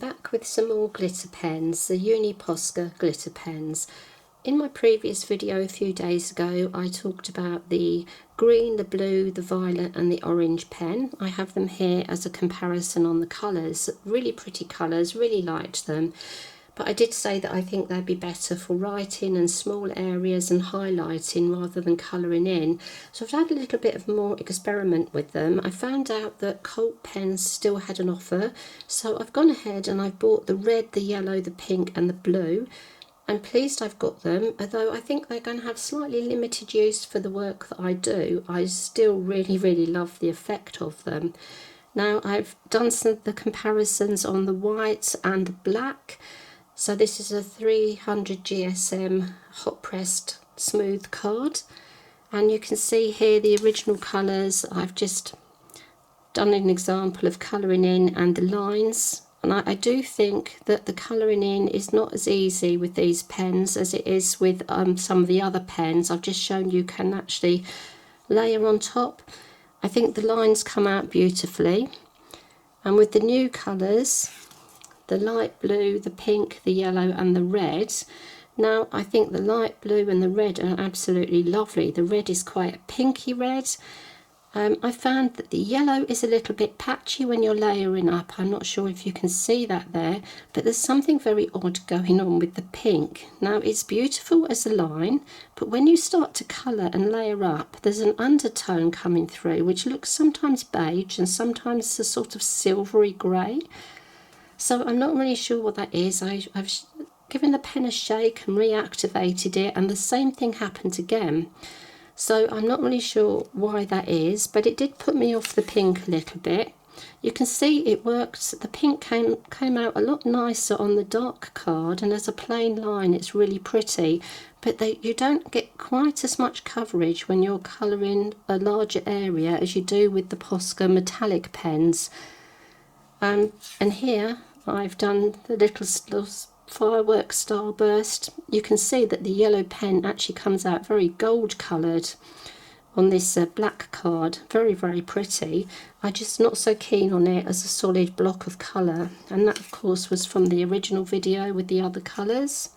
Back with some more glitter pens, the Uni Posca glitter pens. In my previous video a few days ago I talked about the green, the blue, the violet and the orange pen. I have them here as a comparison on the colours. Really pretty colours, really liked them. But I did say that I think they'd be better for writing and small areas and highlighting rather than colouring in. So I've had a little bit of more experiment with them. I found out that Colt pens still had an offer, so I've gone ahead and I've bought the red, the yellow, the pink and the blue. I'm pleased I've got them, although I think they're going to have slightly limited use for the work that I do. I still really love the effect of them. Now I've done some of the comparisons on the white and the black. So this is a 300 GSM hot pressed smooth card, and you can see here the original colours. I've just done an example of colouring in and the lines, and I do think that the colouring in is not as easy with these pens as it is with some of the other pens. I've just shown you can actually layer on top. I think the lines come out beautifully, and with the new colours, the light blue, the pink, the yellow and the red. Now I think the light blue and the red are absolutely lovely. The red is quite a pinky red. I found that the yellow is a little bit patchy when you're layering up. I'm not sure if you can see that there, but there's something very odd going on with the pink. Now it's beautiful as a line, but when you start to colour and layer up, there's an undertone coming through which looks sometimes beige and sometimes a sort of silvery grey. So I'm not really sure what that is. I've given the pen a shake and reactivated it, and the same thing happened again. So I'm not really sure why that is, but it did put me off the pink a little bit. You can see it worked. The pink came out a lot nicer on the dark card, and as a plain line it's really pretty, but you don't get quite as much coverage when you're colouring a larger area as you do with the Posca metallic pens. And here I've done the little fireworks starburst. You can see that the yellow pen actually comes out very gold coloured on this black card. Very pretty. I'm just not so keen on it as a solid block of colour, and that of course was from the original video with the other colours.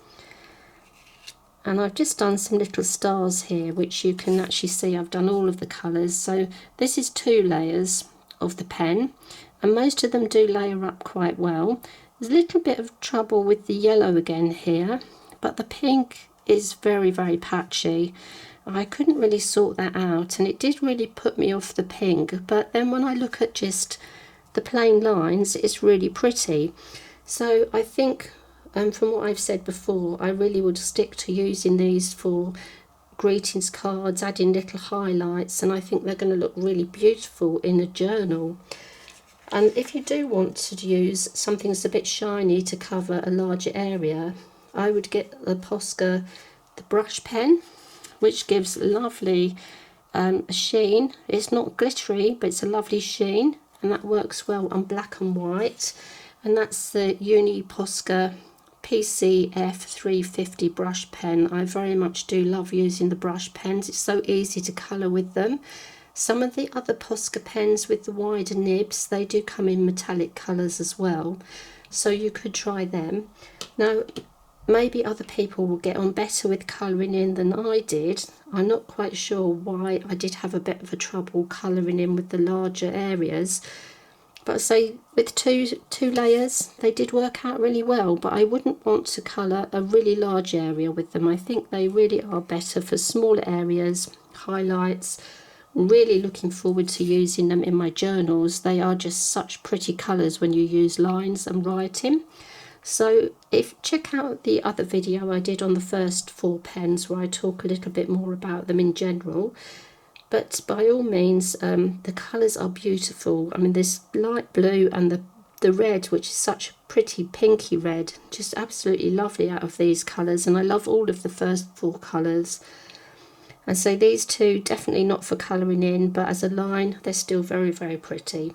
And I've just done some little stars here which you can actually see I've done all of the colours. So this is 2 layers of the pen, and most of them do layer up quite well. There's a little bit of trouble with the yellow again here, but the pink is very patchy. I couldn't really sort that out, and it did really put me off the pink, but then when I look at just the plain lines, it's really pretty. So I think from what I've said before, I really would stick to using these for greetings cards, adding little highlights, and I think they're going to look really beautiful in a journal. And if you do want to use something that's a bit shiny to cover a larger area, I would get the Posca, the brush pen, which gives lovely sheen. It's not glittery, but it's a lovely sheen, and that works well on black and white. And that's the Uni Posca PCF 350 brush pen. I very much do love using the brush pens. It's so easy to colour with them. Some of the other Posca pens with the wider nibs, they do come in metallic colours as well, so you could try them. Now maybe other people will get on better with colouring in than I did. I'm not quite sure why I did have a bit of a trouble colouring in with the larger areas, but I say with two layers they did work out really well. But I wouldn't want to colour a really large area with them. I think they really are better for smaller areas, highlights. Really looking forward to using them in my journals. They are just such pretty colours when you use lines and writing. So check out the other video I did on the first 4 pens where I talk a little bit more about them in general. But by all means, the colours are beautiful. I mean, this light blue and the red, which is such a pretty pinky red, just absolutely lovely out of these colours, and I love all of the first 4 colours. And so these 2 definitely not for colouring in, but as a line they're still very pretty.